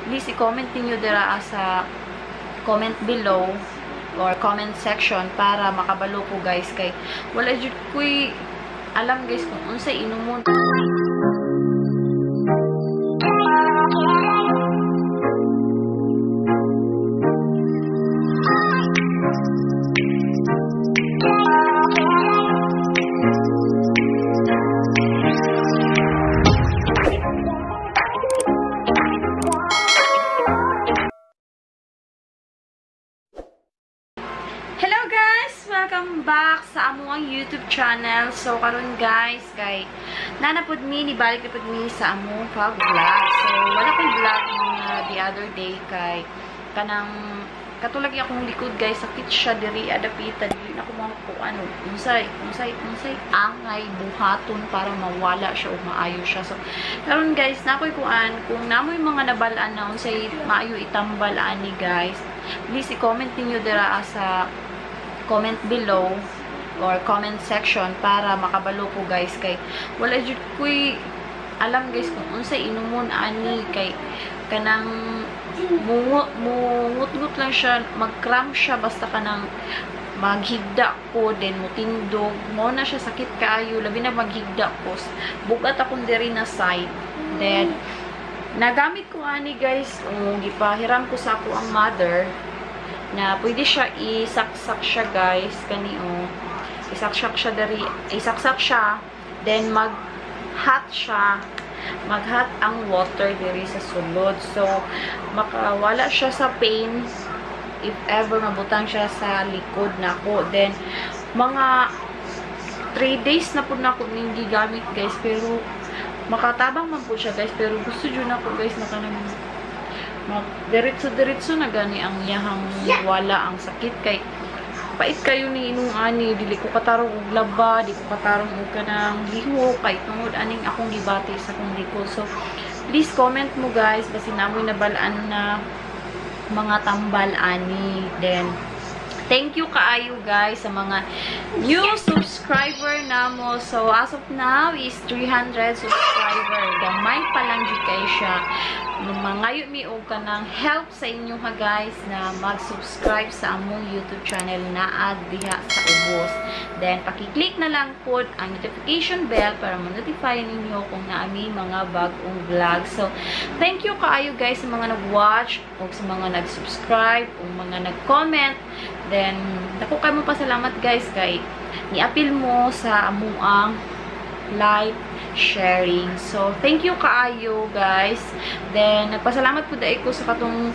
please i-comment niyo dira sa comment below or comment section para makabalo ko guys kay wala jud ko'y alam guys kung unsay inumon. Hello guys! Welcome back sa among YouTube channel. So karon guys, kay nanapod mi ni balik pud mi sa among pag-vlog. So wala ko'y vlog the other day kay kanang katulad akong likod guys, sakit siya diri adapita dili na ko mo ano unsay angay buhaton para mawala siya o maayo siya. So karon guys, nakoy kuan kung namoy mga nabalaan na unsay maayo itambal ani guys, please i-comment niyo dira sa comment below or comment section para makabalo ko guys kay wala jud ko'y alam guys kung unsay inumon ani kay kanang mungut-ngut lang siya, mag-cramp siya basta kanang maghigda ko then mutindog mo na siya sakit kaayo labi na maghigda ko bugat akong diri na side then nagamit ko ani guys gipahiram ko sa ako ang mother na pwede siya isaksak siya guys kani isaksak siya then mag-hot siya, mag-hot ang water diri sa sulod so makawala siya sa pain if ever mabutang siya sa likod nako. Then mga 3 days na po na ako hindi gamit guys pero makatabang man po siya guys pero gusto dyan ako guys na kanang diretso na gani ang iyahang wala ang sakit kay pait kayo ni inung ani dili ko katarong og laba, di ko katarong og kanang liho kay tungod aning akong gibati sa akong likod. So please comment mo guys basi namoy nabalaan na mga tambal ani. Then thank you kaayo guys sa mga new subscriber namo. So as of now is 300 subscriber. Gamay pa lang jud kay siya. Mangayo mi og kanang help sa inyo ha guys na mag-subscribe sa among YouTube channel na diha sa ubos. Then paki-click na lang pod ang notification bell para ma-notify ninyo kung naami mga bagong vlog. So thank you kaayo guys sa mga nag-watch o sa mga nag-subscribe o mga nag-comment. Then dako kay mo pasalamat guys kay ni-appeal mo sa among ang like, sharing. So, thank you kaayo guys. Then, nagpasalamat po dahil ko sa katong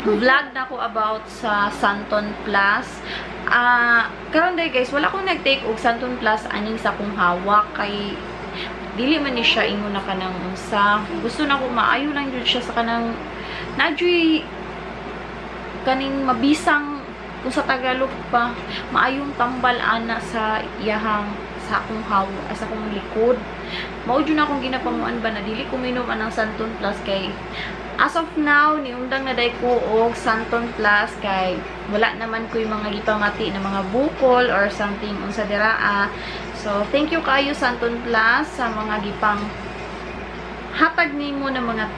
vlog na ko about sa Santon Plus. Karon dahil guys, wala akong nag-take og Santon Plus aning sa kong hawak kay dili man ni siya ingon na kanang unsa. Gusto na ko maayo lang jud siya sa kanang nadyoy kaning mabisang kung sa Tagalog pa maayong tambal ana sa iyahang sa akong sa akong likod. Mao jud na akong ginapamuan ba na dili ko minom anang Santon Plus kay as of now niundang na day ko og Santon Plus kay wala naman ko yung mga gipamati na mga bukol or something unsa diraa. So thank you kaayo Santon Plus sa mga gipang hatag nimo na mga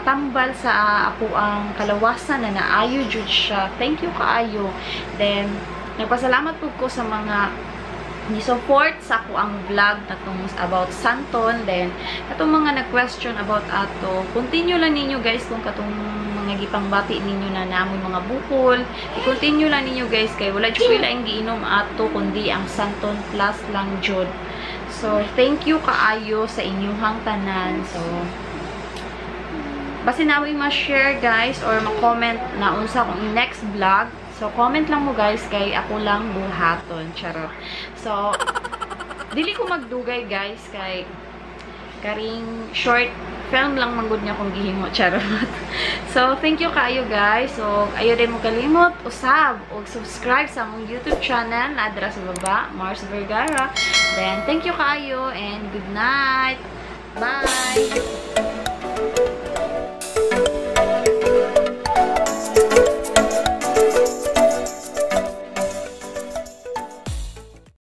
tambal sa ako ang kalawasan na naayo jud siya. Thank you kaayo. Then nagpasalamat po ko sa mga ni-support sa ako ang vlog na about Santon. Then katong mga nag-question about ato, continue lang ninyo guys kung katong mga gipangbati ninyo na namoy mga bukol, i-continue lang ninyo guys kay wala jud ko laing giinom ato kundi ang Santon Plus lang jud. So thank you kaayo sa inyong tanan. So basi namoy ma-share guys or ma-comment na unsa kung next vlog. So, comment lang mo guys kay ako lang buhaton. Charot. So, dili ko magdugay guys kay karing short film lang manggod niya kung gihimo. Charot. So, thank you kaayo guys. So, ayo din mo kalimot usab og subscribe sa among YouTube channel na adra sa baba, Mars Vergara. Then, thank you kaayo and good night. Bye!